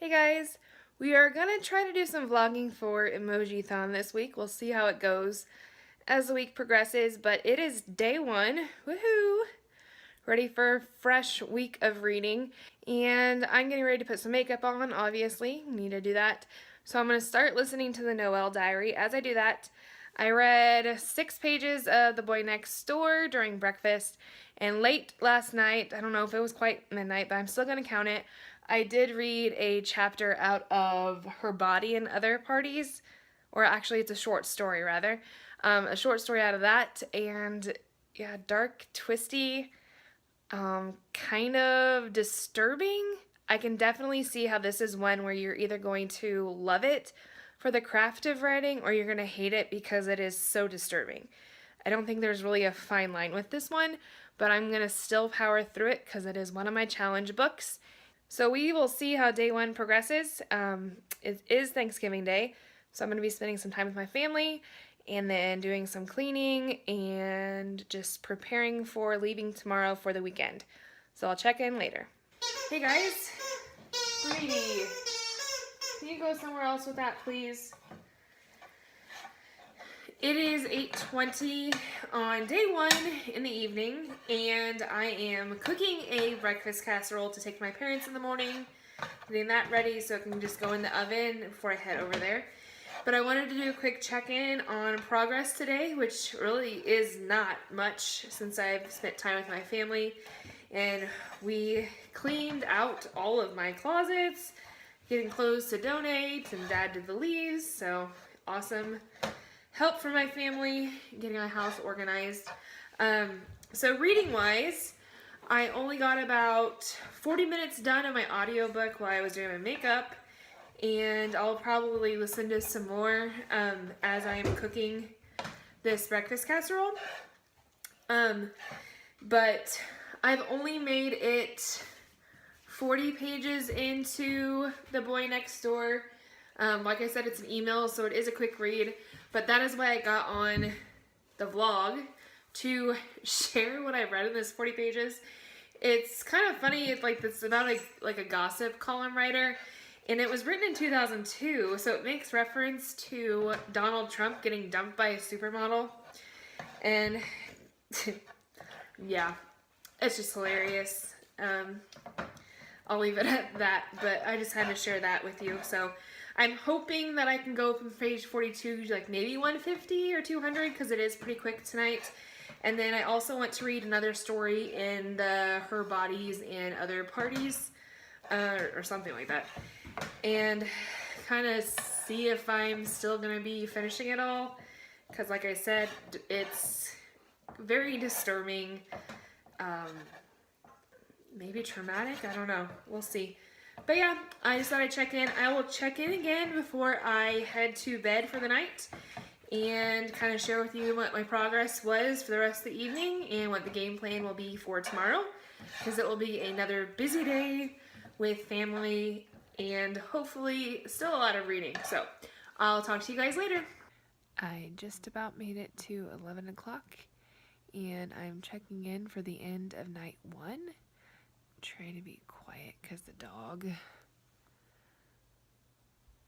Hey guys, we are gonna try to do some vlogging for Emoji-thon this week. We'll see how it goes as the week progresses, but it is day one. Woohoo! Ready for a fresh week of reading, and I'm getting ready to put some makeup on, obviously. Need to do that. So I'm gonna start listening to the Noel Diary. As I do that, I read 6 pages of The Boy Next Door during breakfast, and late last night, I don't know if it was quite midnight, but I'm still gonna count it, I did read a chapter out of Her Body and Other Parties, or actually it's a short story rather, a short story out of that, and yeah, dark, twisty, kind of disturbing. I can definitely see how this is one where you're either going to love it for the craft of writing or you're going to hate it because it is so disturbing. I don't think there's really a fine line with this one, but I'm going to still power through it because it is one of my challenge books. So we will see how day one progresses. It is Thanksgiving Day, so I'm going to be spending some time with my family and then doing some cleaning and just preparing for leaving tomorrow for the weekend. So I'll check in later. Hey guys, Brady, can you go somewhere else with that, please? It is 8:20 on day one in the evening, and I am cooking a breakfast casserole to take to my parents in the morning, getting that ready so it can just go in the oven before I head over there. But I wanted to do a quick check-in on progress today, which really is not much since I've spent time with my family. And we cleaned out all of my closets, getting clothes to donate, and Dad did the leaves, so awesome help from my family, getting my house organized. So reading-wise, I only got about 40 minutes done of my audiobook while I was doing my makeup, and I'll probably listen to some more as I am cooking this breakfast casserole. But I've only made it 40 pages into The Boy Next Door. Like I said, it's an email, so it is a quick read, but that is why I got on the vlog to share what I read in this 40 pages. It's kind of funny, it's about like a gossip column writer, and it was written in 2002, so it makes reference to Donald Trump getting dumped by a supermodel, and yeah, it's just hilarious. I'll leave it at that, but I just had to share that with you. So I'm hoping that I can go from page 42 to like maybe 150 or 200 because it is pretty quick tonight. And then I also want to read another story in the Her Bodies and Other Parties or something like that. And kind of see if I'm still going to be finishing it all. Because like I said, it's very disturbing. Maybe traumatic? I don't know. We'll see. But yeah, I just thought I'd check in. I will check in again before I head to bed for the night and kind of share with you what my progress was for the rest of the evening and what the game plan will be for tomorrow, because it will be another busy day with family and hopefully still a lot of reading. So I'll talk to you guys later. I just about made it to 11 o'clock and I'm checking in for the end of night 1. Trying to be quiet because the dog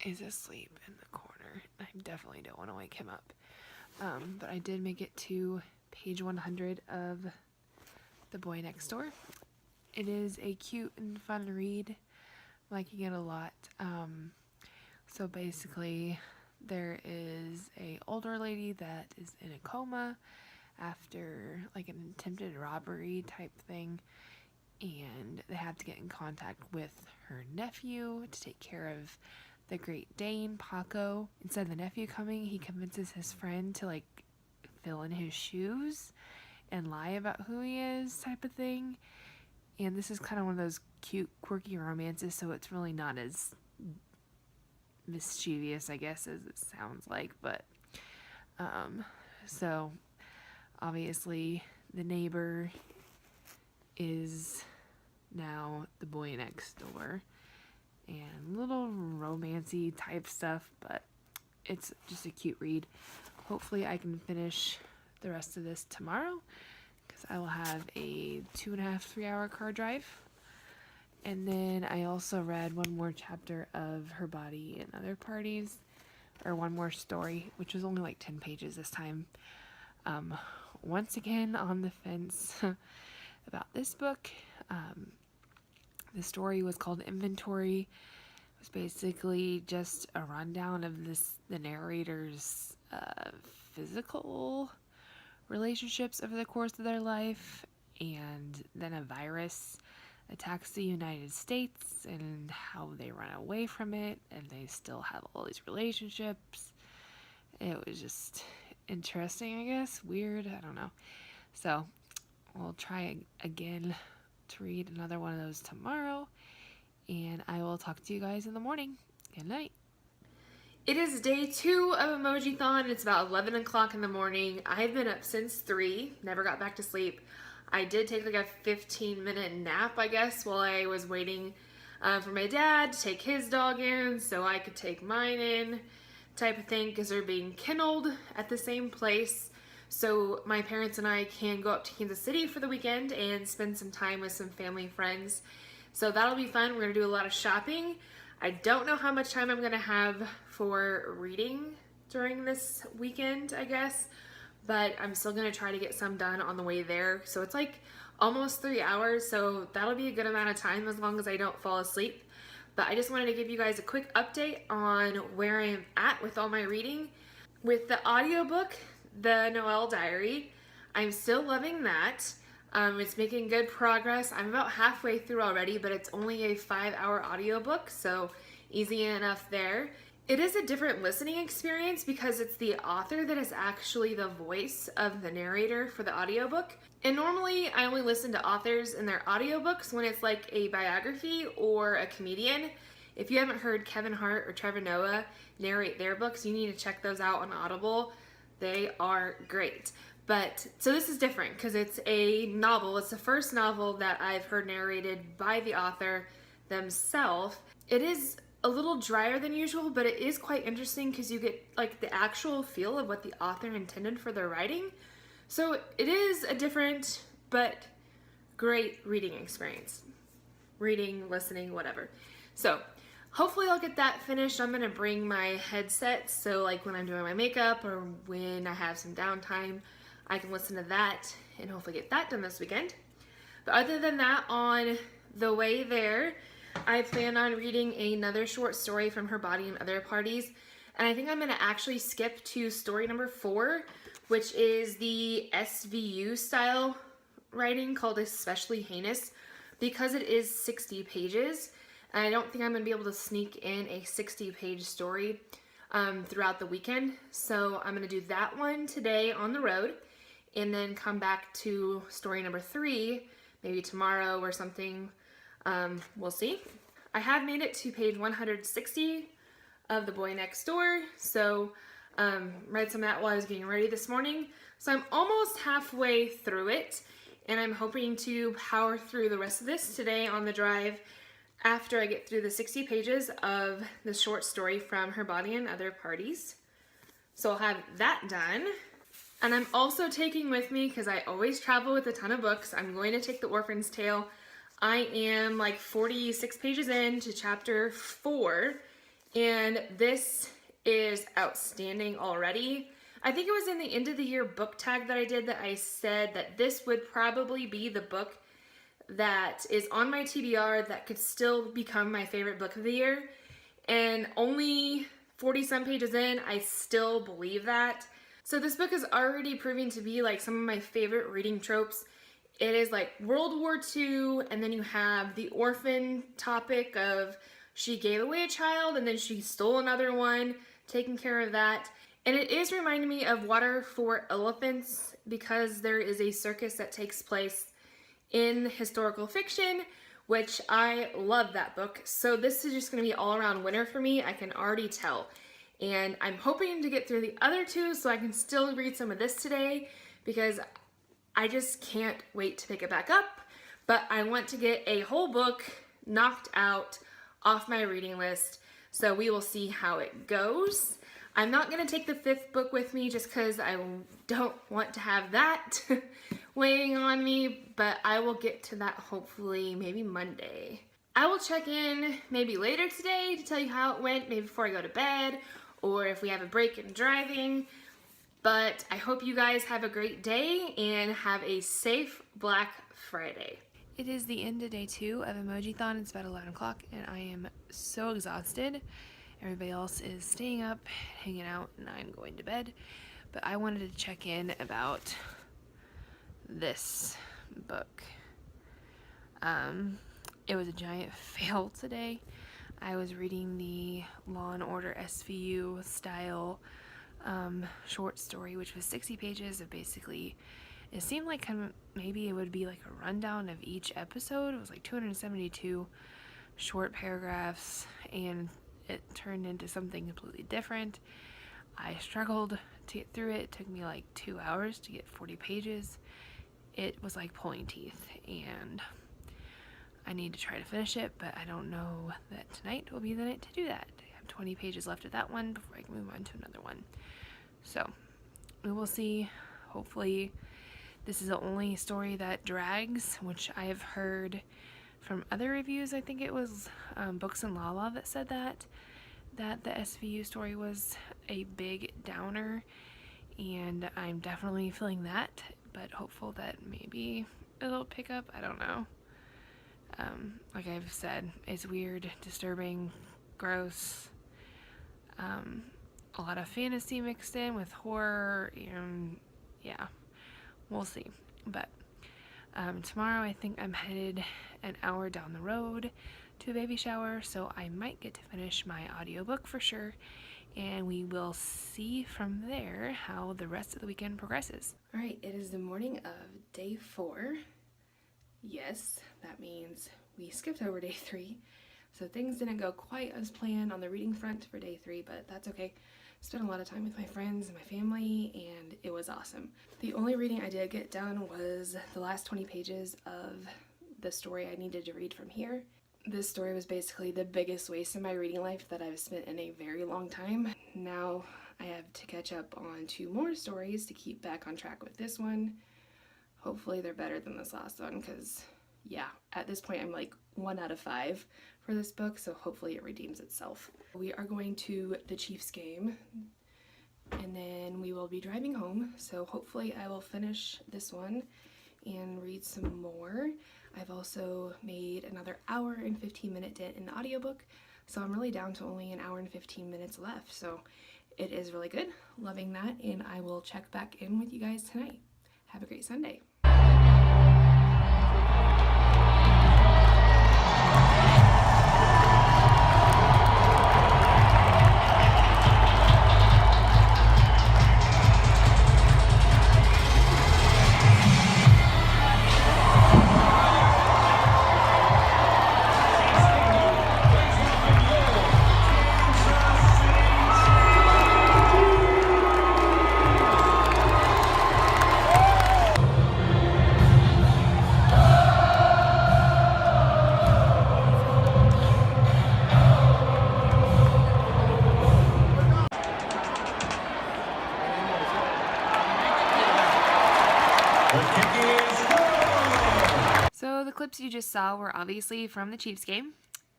is asleep in the corner. I definitely don't want to wake him up. But I did make it to page 100 of The Boy Next Door. It is a cute and fun read. I'm liking it a lot. So basically, there is a older lady that is in a coma after like an attempted robbery type thing. And they have to get in contact with her nephew to take care of the Great Dane, Paco. Instead of the nephew coming, he convinces his friend to like fill in his shoes and lie about who he is type of thing. And this is kind of one of those cute, quirky romances, so it's really not as mischievous, I guess, as it sounds like. But, so obviously the neighbor is now the boy next door, and little romancy type stuff, but it's just a cute read. Hopefully I can finish the rest of this tomorrow because I will have a 2.5-3 hour car drive, And then I also read one more chapter of Her Body and Other Parties, or one more story, which was only like 10 pages this time. Once again, on the fence about this book. The story was called Inventory. It was basically just a rundown of the narrator's physical relationships over the course of their life, and then a virus attacks the United States and how they run away from it, and they still have all these relationships. It was just interesting, I guess. Weird, I don't know. So we'll try again to read another one of those tomorrow, and I will talk to you guys in the morning. Good night. It is day 2 of Emoji-thon. It's about 11 o'clock in the morning. I've been up since 3, never got back to sleep. I did take like a 15-minute nap, I guess, while I was waiting for my dad to take his dog in so I could take mine in, type of thing, because they're being kenneled at the same place. So my parents and I can go up to Kansas City for the weekend and spend some time with some family friends. So that'll be fun. We're going to do a lot of shopping. I don't know how much time I'm going to have for reading during this weekend, I guess, but I'm still going to try to get some done on the way there. So it's like almost 3 hours, so that'll be a good amount of time as long as I don't fall asleep. But I just wanted to give you guys a quick update on where I am at with all my reading. With the audiobook, The Noel Diary, I'm still loving that. It's making good progress. I'm about halfway through already, but it's only a 5-hour audiobook, so easy enough there. It is a different listening experience because it's the author that is actually the voice of the narrator for the audiobook. And normally I only listen to authors in their audiobooks when it's like a biography or a comedian. If you haven't heard Kevin Hart or Trevor Noah narrate their books, you need to check those out on Audible. They are great. But, so this is different because it's a novel. It's the first novel that I've heard narrated by the author themselves. It is a little drier than usual, but it is quite interesting because you get like the actual feel of what the author intended for their writing. So it is a different but great reading experience. Reading, listening, whatever. So hopefully I'll get that finished. I'm going to bring my headset so like when I'm doing my makeup or when I have some downtime, I can listen to that and hopefully get that done this weekend. But other than that, on the way there, I plan on reading another short story from Her Body and Other Parties. And I think I'm going to actually skip to story number 4, which is the SVU style writing called Especially Heinous, because it is 60 pages. And I don't think I'm going to be able to sneak in a 60-page story throughout the weekend. So I'm going to do that one today on the road and then come back to story number 3, maybe tomorrow or something. We'll see. I have made it to page 160 of The Boy Next Door. So read some of that while I was getting ready this morning. So I'm almost halfway through it, and I'm hoping to power through the rest of this today on the drive after I get through the 60 pages of the short story from Her Body and Other Parties. So I'll have that done. And I'm also taking with me, because I always travel with a ton of books, I'm going to take The Orphan's Tale. I am like 46 pages into chapter 4, and this is outstanding already. I think it was in the end of the year book tag that I did that I said that this would probably be the book that is on my TBR that could still become my favorite book of the year. And only 40 some pages in, I still believe that. So this book is already proving to be like some of my favorite reading tropes. It is like World War II, and then you have the orphan topic of she gave away a child and then she stole another one, taking care of that. And it is reminding me of Water for Elephants because there is a circus that takes place in historical fiction, which I love that book. So this is just going to be all around winner for me. I can already tell. And I'm hoping to get through the other 2 so I can still read some of this today because I just can't wait to pick it back up. But I want to get a whole book knocked out off my reading list. So we will see how it goes. I'm not going to take the 5th book with me just because I don't want to have that weighing on me. But I will get to that hopefully maybe Monday. I will check in maybe later today to tell you how it went, maybe before I go to bed, or if we have a break in driving. But I hope you guys have a great day and have a safe Black Friday. It is the end of day 2 of Emoji-thon. It's about 11 o'clock and I am so exhausted. Everybody else is staying up, hanging out, and I'm going to bed. But I wanted to check in about this book. It was a giant fail today. I was reading the Law and Order SVU style short story, which was 60 pages of basically, it seemed like kind of maybe it would be like a rundown of each episode. It was like 272 short paragraphs, and it turned into something completely different. I struggled to get through it. It took me like 2 hours to get 40 pages. It was like pulling teeth, and I need to try to finish it, but I don't know that tonight will be the night to do that. I have 20 pages left of that one before I can move on to another one. So we will see. Hopefully this is the only story that drags, which I have heard from other reviews. I think it was Books and Lala that said that the SVU story was a big downer, and I'm definitely feeling that, but hopeful that maybe it'll pick up. I don't know. Like I've said, it's weird, disturbing, gross, a lot of fantasy mixed in with horror, and yeah, we'll see. But tomorrow I think I'm headed an hour down the road to a baby shower, so I might get to finish my audiobook for sure, and we will see from there how the rest of the weekend progresses. Alright, it is the morning of day 4. Yes, that means we skipped over day 3, so things didn't go quite as planned on the reading front for day 3, but that's okay. Spent a lot of time with my friends and my family, and it was awesome. The only reading I did get done was the last 20 pages of the story I needed to read from here. This story was basically the biggest waste in my reading life that I've spent in a very long time. Now I have to catch up on 2 more stories to keep back on track with this one. Hopefully they're better than this last one, because yeah, at this point I'm like 1 out of 5 for this book, so hopefully it redeems itself. We are going to the Chiefs game, and then we will be driving home, so hopefully I will finish this one and read some more. I've also made another hour and 15-minute dent in the audiobook, so I'm really down to only an hour and 15 minutes left, so it is really good. Loving that, and I will check back in with you guys tonight. Have a great Sunday. So the clips you just saw were obviously from the Chiefs game.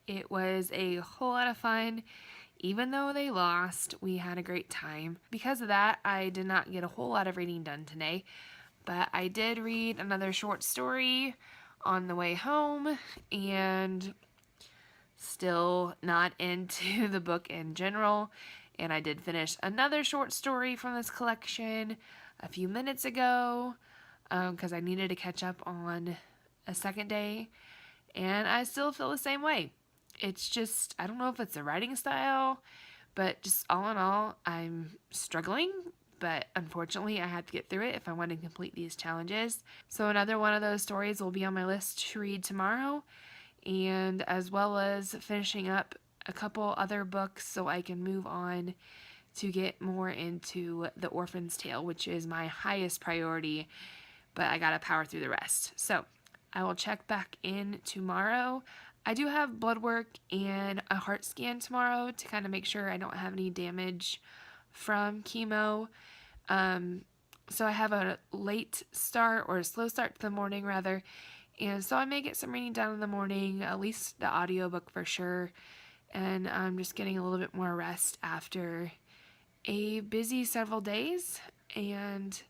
It was a whole lot of fun. Even though they lost, we had a great time. Because of that, I did not get a whole lot of reading done today, but I did read another short story on the way home, and still not into the book in general. And I did finish another short story from this collection a few minutes ago, because I needed to catch up on a second day, and I still feel the same way. It's just, I don't know if it's a writing style, but just all in all, I'm struggling, but unfortunately I have to get through it if I want to complete these challenges. So another one of those stories will be on my list to read tomorrow, and as well as finishing up a couple other books so I can move on to get more into The Orphan's Tale, which is my highest priority, but I gotta power through the rest. So I will check back in tomorrow. I do have blood work and a heart scan tomorrow to kind of make sure I don't have any damage from chemo. So I have a late start, or a slow start to the morning rather, And so I may get some reading done in the morning, at least the audiobook for sure. And I'm just getting a little bit more rest after a busy several days. And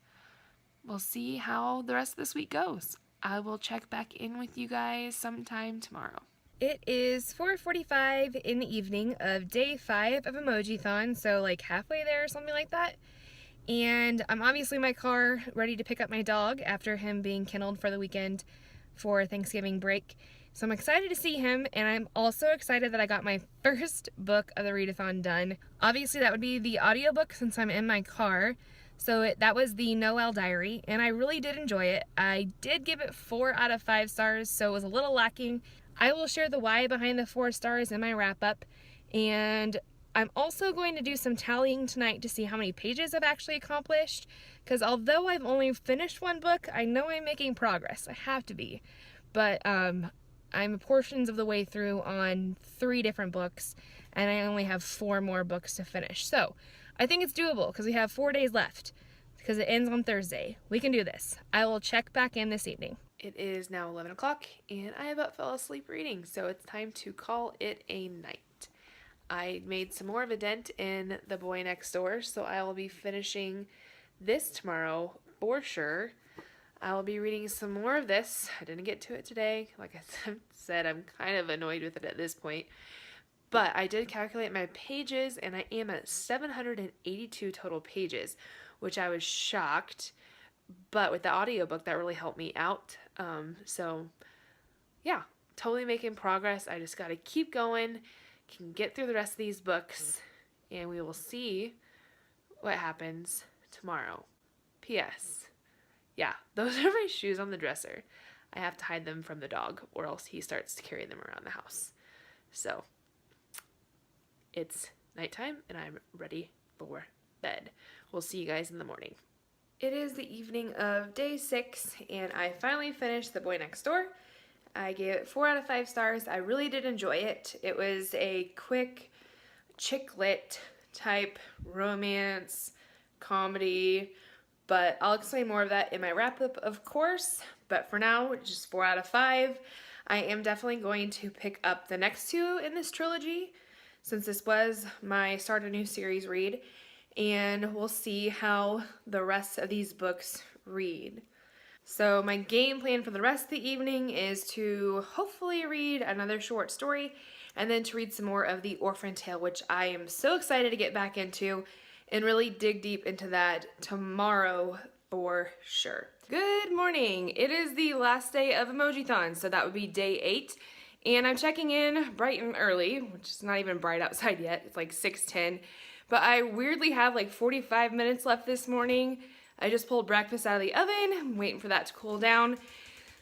we'll see how the rest of this week goes. I will check back in with you guys sometime tomorrow. It is 4:45 in the evening of day 5 of Emoji-thon, so like halfway there or something like that. And I'm obviously in my car ready to pick up my dog after him being kenneled for the weekend for Thanksgiving break. So I'm excited to see him, and I'm also excited that I got my first book of the readathon done. Obviously that would be the audiobook since I'm in my car. So that was the Noel Diary, and I really did enjoy it. I did give it 4 out of 5 stars, so it was a little lacking. I will share the why behind the 4 stars in my wrap-up, and I'm also going to do some tallying tonight to see how many pages I've actually accomplished, because although I've only finished one book, I know I'm making progress. I have to be. But I'm portions of the way through on 3 different books, and I only have 4 more books to finish. So I think it's doable because we have 4 days left because it ends on Thursday. We can do this. I will check back in this evening. It is now 11 o'clock, and I about fell asleep reading, so it's time to call it a night. I made some more of a dent in The Boy Next Door, so I will be finishing this tomorrow for sure. I will be reading some more of this. I didn't get to it today. Like I said, I'm kind of annoyed with it at this point. But I did calculate my pages, and I am at 782 total pages, which I was shocked. But with the audiobook, that really helped me out. So, yeah, totally making progress. I just got to keep going, can get through the rest of these books, and we will see what happens tomorrow. P.S. Yeah, those are my shoes on the dresser. I have to hide them from the dog, or else he starts to carry them around the house. So, it's nighttime, and I'm ready for bed. We'll see you guys in the morning. It is the evening of day 6, and I finally finished The Boy Next Door. I gave it 4 out of 5 stars. I really did enjoy it. It was a quick chick lit type romance comedy, but I'll explain more of that in my wrap-up, of course. But for now, just 4 out of 5. I am definitely going to pick up the next 2 in this trilogy, since this was my Start a New Series read, and we'll see how the rest of these books read. So my game plan for the rest of the evening is to hopefully read another short story, and then to read some more of the Orphan Tale, which I am so excited to get back into and really dig deep into that tomorrow for sure. Good morning. It is the last day of Emoji-thon, so that would be day 8. And I'm checking in bright and early, which is not even bright outside yet. It's like 6:10. But I weirdly have like 45 minutes left this morning. I just pulled breakfast out of the oven. I'm waiting for that to cool down.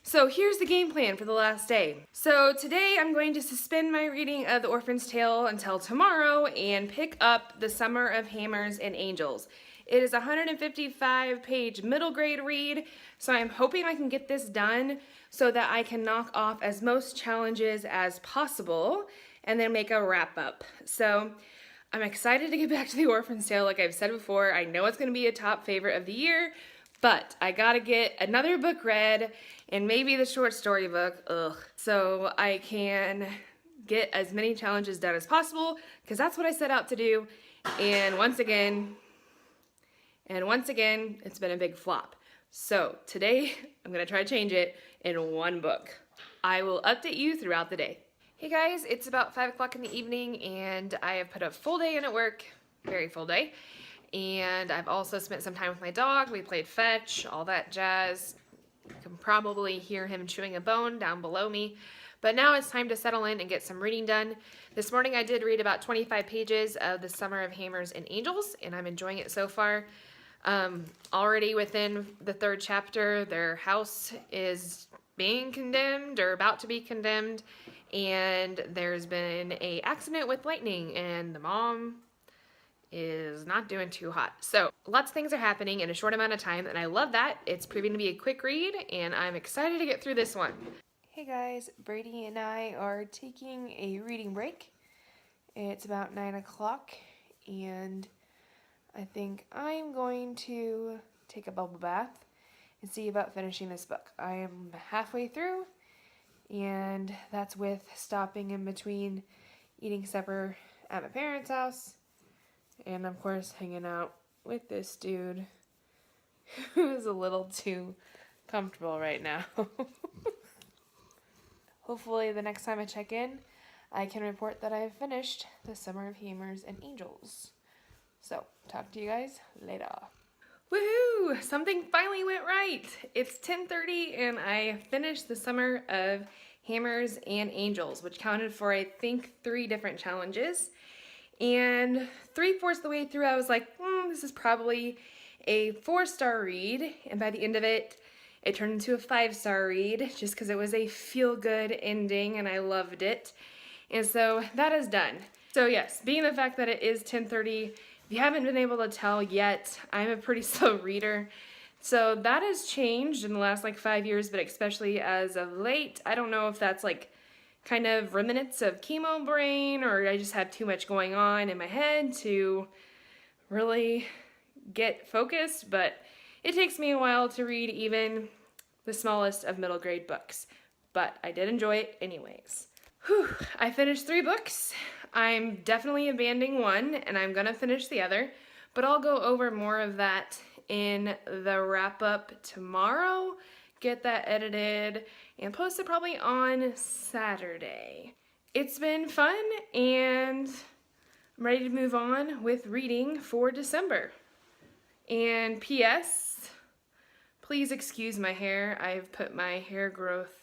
So here's the game plan for the last day. So today I'm going to suspend my reading of The Orphan's Tale until tomorrow and pick up The Summer of Hammers and Angels. It is a 155-page middle grade read, so I'm hoping I can get this done so that I can knock off as most challenges as possible and then make a wrap up. So I'm excited to get back to The Orphan's Tale. Like I've said before, I know it's going to be a top favorite of the year, but I gotta get another book read and maybe the short story book, so I can get as many challenges done as possible, because that's what I set out to do. And once again, it's been a big flop. So today, I'm gonna try to change it in one book. I will update you throughout the day. Hey guys, it's about 5 o'clock in the evening, and I have put a full day in at work, very full day. And I've also spent some time with my dog. We played fetch, all that jazz. You can probably hear him chewing a bone down below me. But now it's time to settle in and get some reading done. This morning I did read about 25 pages of The Summer of Hammers and Angels, and I'm enjoying it so far. Already within the 3rd chapter, their house is being condemned or about to be condemned, and there's been an accident with lightning, and the mom is not doing too hot. So lots of things are happening in a short amount of time, and I love that. It's proving to be a quick read, and I'm excited to get through this one. Hey guys, Brady and I are taking a reading break. It's about 9 o'clock, and I think I'm going to take a bubble bath and see about finishing this book. I am halfway through, and that's with stopping in between eating supper at my parents' house, and of course hanging out with this dude who is a little too comfortable right now. Hopefully the next time I check in, I can report that I have finished the Summer of Hamers and Angels. So, talk to you guys later. Woohoo! Something finally went right. It's 10:30 and I finished the Summer of Hammers and Angels, which counted for I think 3 different challenges. And 3/4 of the way through, I was like, this is probably a 4-star read. And by the end of it, it turned into a 5-star read just because it was a feel-good ending and I loved it. And so that is done. So yes, being the fact that it is 10:30, if you haven't been able to tell yet, I'm a pretty slow reader. So that has changed in the last 5 years, but especially as of late. I don't know if that's kind of remnants of chemo brain or I just have too much going on in my head to really get focused, but it takes me a while to read even the smallest of middle grade books. But I did enjoy it anyways. Whew, I finished 3 books. I'm definitely abandoning one and I'm gonna finish the other, but I'll go over more of that in the wrap up tomorrow, get that edited, and post it probably on Saturday. It's been fun and I'm ready to move on with reading for December. And P.S. Please excuse my hair. I've put my hair growth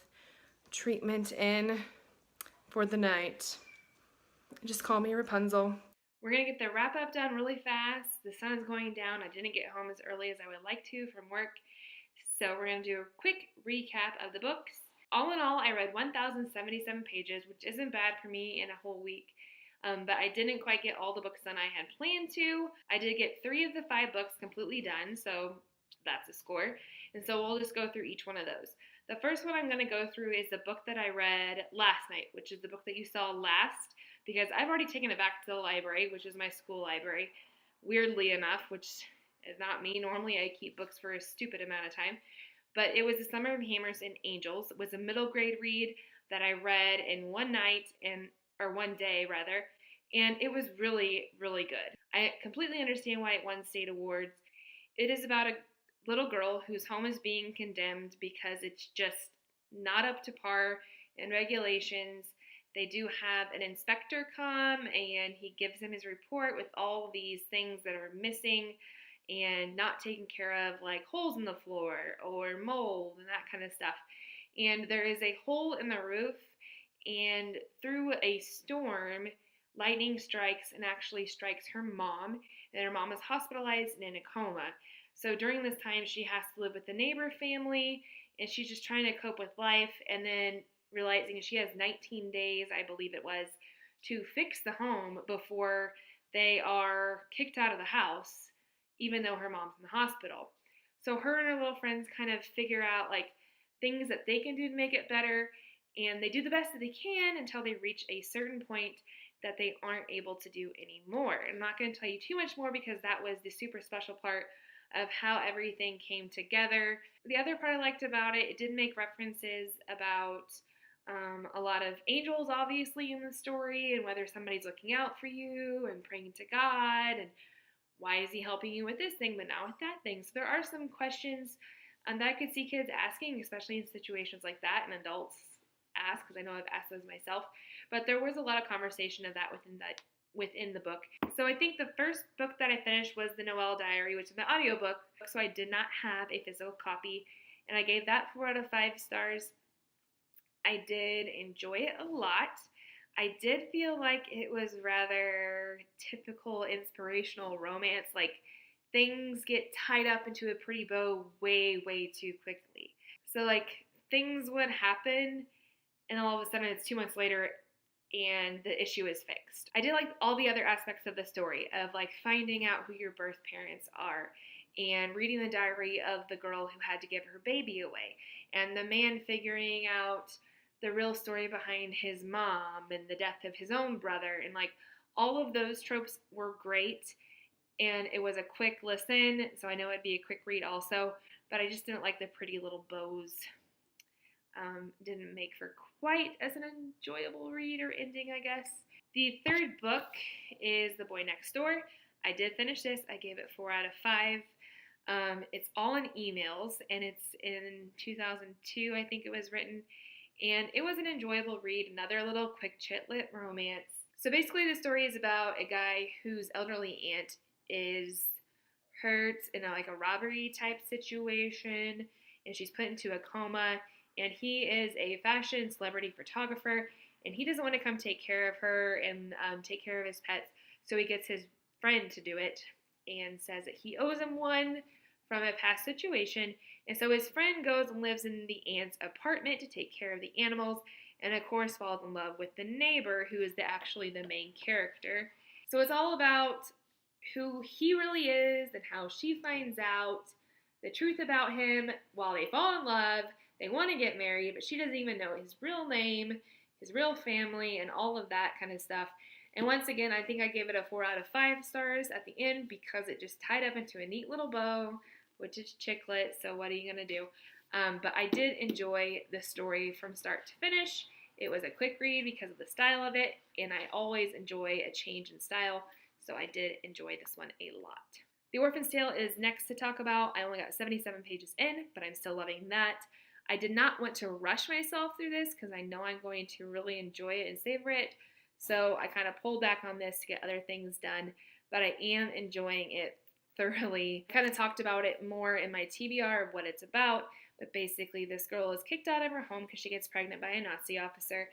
treatment in for the night. Just call me Rapunzel. We're gonna get the wrap up done really fast. The sun is going down. I didn't get home as early as I would like to from work. So we're gonna do a quick recap of the books. All in all, I read 1,077 pages, which isn't bad for me in a whole week. But I didn't quite get all the books done I had planned to. I did get 3 of the 5 books completely done, so that's a score. And so we'll just go through each one of those. The first one I'm going to go through is the book that I read last night, which is the book that you saw last, because I've already taken it back to the library, which is my school library, weirdly enough, which is not me. Normally I keep books for a stupid amount of time. But it was The Summer of Hammers and Angels. It was a middle grade read that I read in one night, or one day rather, and it was really, really good. I completely understand why it won state awards. It is about a little girl whose home is being condemned because it's just not up to par in regulations. They do have an inspector come and he gives him his report with all these things that are missing and not taken care of, like holes in the floor or mold and that kind of stuff. And there is a hole in the roof, and through a storm, lightning strikes and actually strikes her mom, and her mom is hospitalized and in a coma. So during this time, she has to live with the neighbor family, and she's just trying to cope with life, and then realizing she has 19 days, I believe it was, to fix the home before they are kicked out of the house, even though her mom's in the hospital. So her and her little friends kind of figure out things that they can do to make it better, and they do the best that they can until they reach a certain point that they aren't able to do anymore. I'm not going to tell you too much more because that was the super special part of how everything came together. The other part I liked about it, it did make references about a lot of angels, obviously, in the story, and whether somebody's looking out for you and praying to God, and why is he helping you with this thing but not with that thing. So there are some questions that I could see kids asking, especially in situations like that, and adults ask, because I know I've asked those myself. But there was a lot of conversation of that within the book. So I think the first book that I finished was the Noel Diary, which is the audiobook. So I did not have a physical copy, and I gave that 4 out of 5 stars. I did enjoy it a lot. I did feel like it was rather typical inspirational romance. Things get tied up into a pretty bow way, way too quickly. So things would happen and all of a sudden it's 2 months later and the issue is fixed. I did like all the other aspects of the story of finding out who your birth parents are and reading the diary of the girl who had to give her baby away and the man figuring out the real story behind his mom and the death of his own brother, and all of those tropes were great, and it was a quick listen, so I know it'd be a quick read also, but I just didn't like the pretty little bows. Didn't make for quite as an enjoyable read or ending, I guess. The third book is The Boy Next Door. I did finish this. I gave it 4 out of 5. It's all in emails, and it's in 2002, I think it was written. And it was an enjoyable read, another little quick chitlet romance. So basically the story is about a guy whose elderly aunt is hurt in a robbery type situation, and she's put into a coma, and he is a fashion celebrity photographer, and he doesn't want to come take care of her and take care of his pets, so he gets his friend to do it and says that he owes him one from a past situation. And so his friend goes and lives in the aunt's apartment to take care of the animals, and of course falls in love with the neighbor, who is actually the main character. So it's all about who he really is and how she finds out the truth about him while they fall in love. They want to get married, but she doesn't even know his real name, his real family, and all of that kind of stuff. And once again, I think I gave it a 4 out of 5 stars at the end because it just tied up into a neat little bow, which is chiclet, so what are you going to do? But I did enjoy the story from start to finish. It was a quick read because of the style of it, and I always enjoy a change in style, so I did enjoy this one a lot. The Orphan's Tale is next to talk about. I only got 77 pages in, but I'm still loving that. I did not want to rush myself through this because I know I'm going to really enjoy it and savor it. So I kind of pulled back on this to get other things done, but I am enjoying it thoroughly. I kind of talked about it more in my TBR of what it's about, but basically this girl is kicked out of her home because she gets pregnant by a Nazi officer,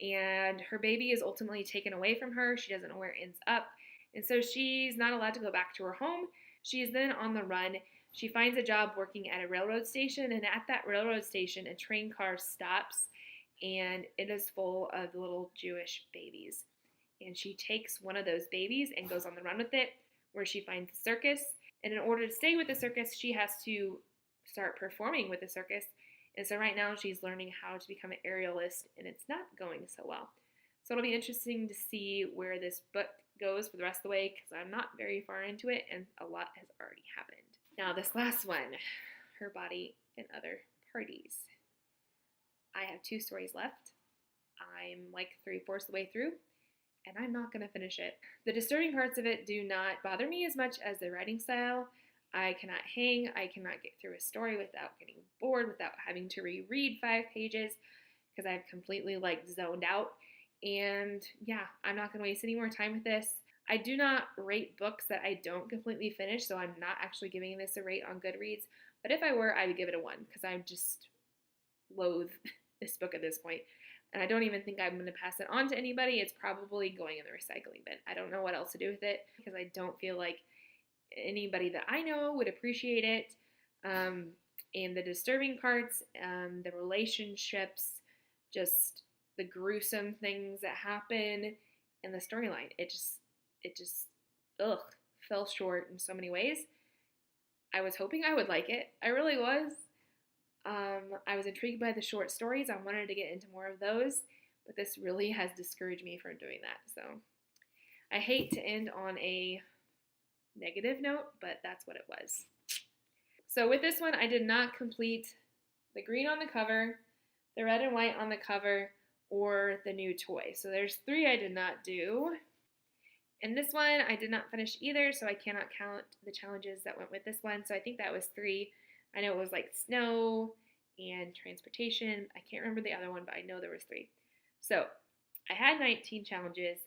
and her baby is ultimately taken away from her. She doesn't know where it ends up, and so she's not allowed to go back to her home. She is then on the run. She finds a job working at a railroad station, and at that railroad station, a train car stops, and it is full of little Jewish babies. And she takes one of those babies and goes on the run with it, where she finds the circus. And in order to stay with the circus, she has to start performing with the circus. And so right now she's learning how to become an aerialist, and it's not going so well. So it'll be interesting to see where this book goes for the rest of the way, because I'm not very far into it, and a lot has already happened. Now this last one, Her Body and Other Parties. I have 2 stories left. I'm like 3/4 of the way through, and I'm not going to finish it. The disturbing parts of it do not bother me as much as the writing style. I cannot hang. I cannot get through a story without getting bored, without having to reread 5 pages, because I've completely zoned out. And yeah, I'm not going to waste any more time with this. I do not rate books that I don't completely finish, so I'm not actually giving this a rate on Goodreads. But if I were, I would give it a 1, because I just loathe this book at this point. And I don't even think I'm going to pass it on to anybody. It's probably going in the recycling bin. I don't know what else to do with it, because I don't feel like anybody that I know would appreciate it. And the disturbing parts, the relationships, just the gruesome things that happen, and the storyline. It just fell short in so many ways. I was hoping I would like it. I really was. I was intrigued by the short stories. I wanted to get into more of those, but this really has discouraged me from doing that. So I hate to end on a negative note, but that's what it was. So with this one, I did not complete the green on the cover, the red and white on the cover, or the new toy. So there's 3 I did not do. And this one, I did not finish either, so I cannot count the challenges that went with this one. So I think that was 3. I know it was like snow and transportation. I can't remember the other one, but I know there was 3. So I had 19 challenges.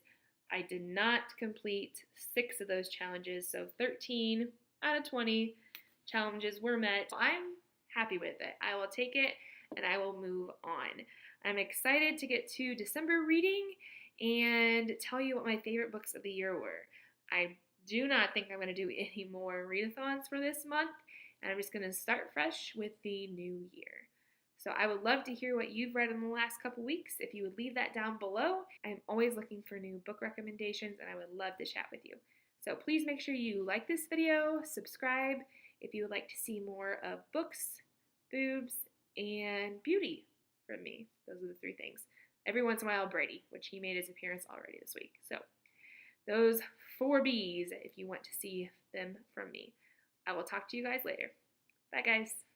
I did not complete 6 of those challenges, so 13 out of 20 challenges were met. I'm happy with it. I will take it, and I will move on. I'm excited to get to December reading and tell you what my favorite books of the year were. I do not think I'm going to do any more readathons for this month, and I'm just going to start fresh with the new year. So I would love to hear what you've read in the last couple weeks. If you would leave that down below. I'm always looking for new book recommendations, and I would love to chat with you. So please make sure you like this video, subscribe if you would like to see more of books, boobs, and beauty from me. Those are the 3 things. Every once in a while, Brady, which he made his appearance already this week. So those 4 B's if you want to see them from me. I will talk to you guys later. Bye, guys.